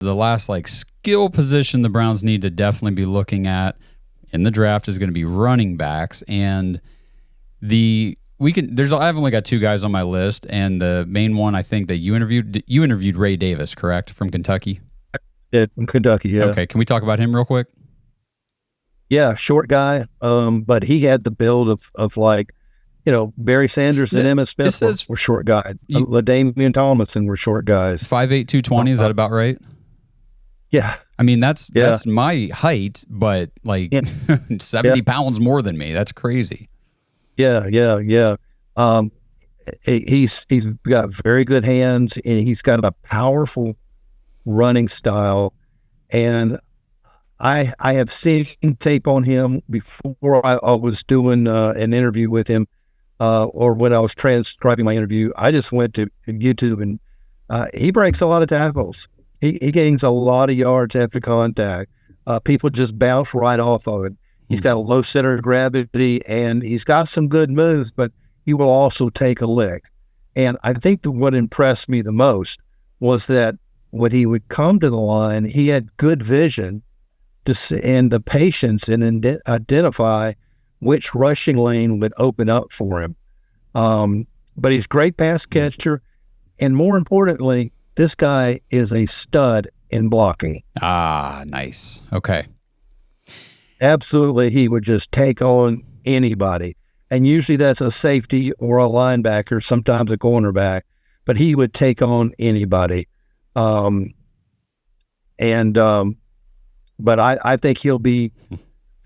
the last like skill position the Browns need to definitely be looking at in the draft is going to be running backs. And I've only got two guys on my list, and the main one I think that you interviewed Ray Davis, correct, from Kentucky? Yeah, from Kentucky, yeah. Okay, can we talk about him real quick? Yeah, short guy, but he had the build of like, Barry Sanders and Emmitt Smith were short guys. LaDainian Tomlinson were short guys. 5'8", 220, is that about right? Yeah. I mean, that's my height, but like 70 pounds more than me. That's crazy. Yeah. He's got very good hands, and he's got a powerful running style. And I have seen tape on him before I was doing an interview with him, or when I was transcribing my interview. I just went to YouTube, and he breaks a lot of tackles. He gains a lot of yards after contact. People just bounce right off of it. He's got a low center of gravity, and he's got some good moves, but he will also take a lick. And I think that what impressed me the most was that when he would come to the line, he had good vision and the patience and identify which rushing lane would open up for him. But he's a great pass catcher, and more importantly, this guy is a stud in blocking. Ah, nice. Okay. Absolutely, he would just take on anybody. And usually that's a safety or a linebacker, sometimes a cornerback, but he would take on anybody. But I think he'll be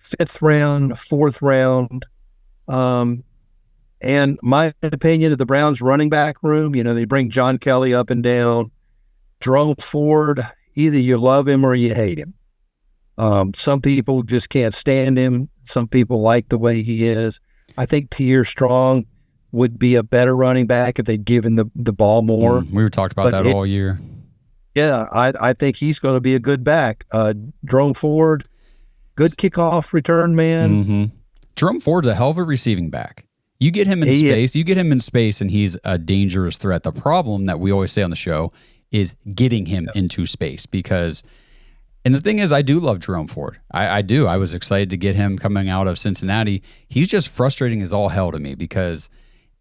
5th round, 4th round. And my opinion of the Browns running back room, they bring John Kelly up and down. Jerome Ford, either you love him or you hate him. Some people just can't stand him. Some people like the way he is. I think Pierre Strong would be a better running back if they'd given the ball more. We were talking about that all year. Yeah, I think he's going to be a good back. Jerome Ford, good kickoff return man. Mm-hmm. Jerome Ford's a hell of a receiving back. You get him in space, and he's a dangerous threat. The problem that we always say on the show is getting him into space and the thing is, I do love Jerome Ford. I do. I was excited to get him coming out of Cincinnati. He's just frustrating as all hell to me because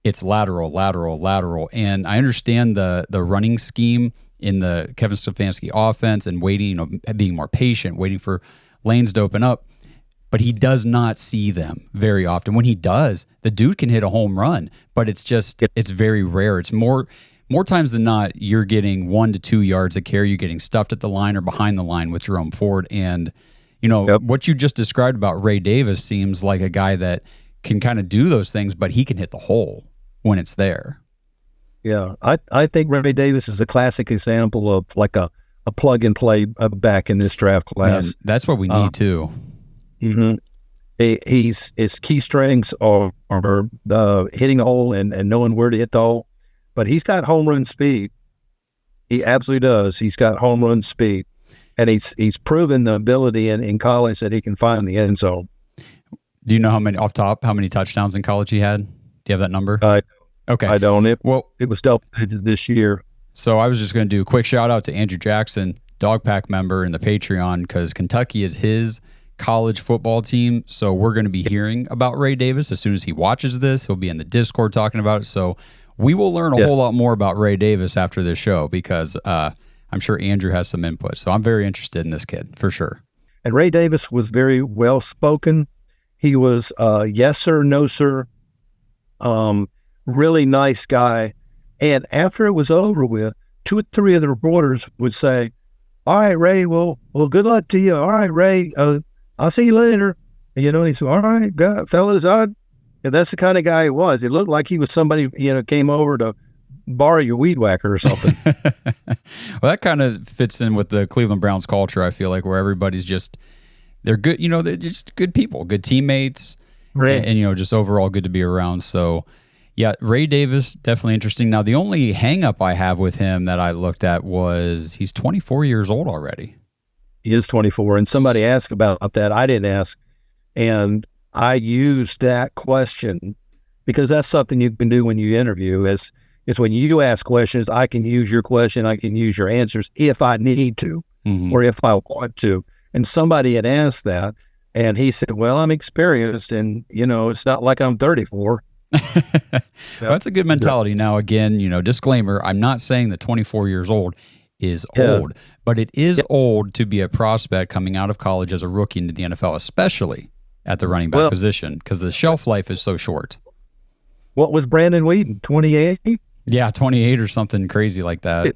it's lateral. And I understand the running scheme in the Kevin Stefanski offense and waiting, being more patient, waiting for lanes to open up. But he does not see them very often. When he does, the dude can hit a home run, but it's very rare. It's more times than not, you're getting 1 to 2 yards of carry. You're getting stuffed at the line or behind the line with Jerome Ford. And, what you just described about Ray Davis seems like a guy that can kind of do those things, but he can hit the hole when it's there. Yeah, I think Ray Davis is a classic example of like a plug-and-play back in this draft class. Man, that's what we need, too. Mm-hmm. His key strengths are hitting a hole and knowing where to hit the hole. But he's got home run speed. He absolutely does. He's got home run speed. And he's proven the ability in college that he can find the end zone. Do you know how many touchdowns in college he had? Do you have that number? Okay. I don't. It was double digit this year. So I was just going to do a quick shout out to Andrew Jackson, Dog Pack member in the Patreon, because Kentucky is his college football team. So we're going to be hearing about Ray Davis as soon as he watches this. He'll be in the Discord talking about it. So we will learn a whole lot more about Ray Davis after this show because I'm sure Andrew has some input. So I'm very interested in this kid for sure. And Ray Davis was very well spoken. He was yes sir, no sir, really nice guy. And after it was over with, 2 or 3 of the reporters would say, "All right, Ray, well, good luck to you. All right, Ray, I'll see you later." And, he said, "All right, fellas, And that's the kind of guy he was. It looked like he was somebody, came over to borrow your weed whacker or something. Well, that kind of fits in with the Cleveland Browns culture, I feel like, where everybody's they're good, they're just good people, good teammates, right. and just overall good to be around. So, yeah, Ray Davis, definitely interesting. Now, the only hang-up I have with him that I looked at was he's 24 years old already. He is 24, and somebody asked about that. I didn't ask, and I used that question because that's something you can do when you interview is when you ask questions, I can use your question, I can use your answers if I need to. or if I want to. And somebody had asked that, and he said, well, I'm experienced, and, it's not like I'm 34. Well, that's a good mentality. Now, again, disclaimer, I'm not saying that 24 years old is old, but it is old to be a prospect coming out of college as a rookie into the NFL, especially at the running back position, because the shelf life is so short. What was Brandon Whedon, 28? Yeah, 28 or something crazy like that.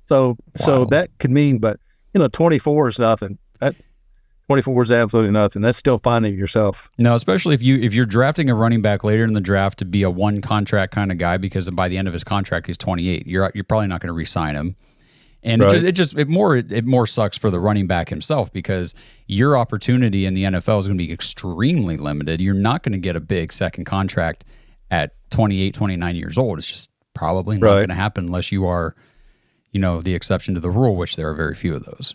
So that could mean, but 24 is nothing. 24 is absolutely nothing. That's still finding yourself. No, especially if you're drafting a running back later in the draft to be a one contract kind of guy, because by the end of his contract he's 28. You're probably not going to re-sign him. And it more sucks for the running back himself, because your opportunity in the NFL is going to be extremely limited. You're not going to get a big second contract at 28, 29 years old. It's just probably not going to happen unless you are, the exception to the rule, which there are very few of those.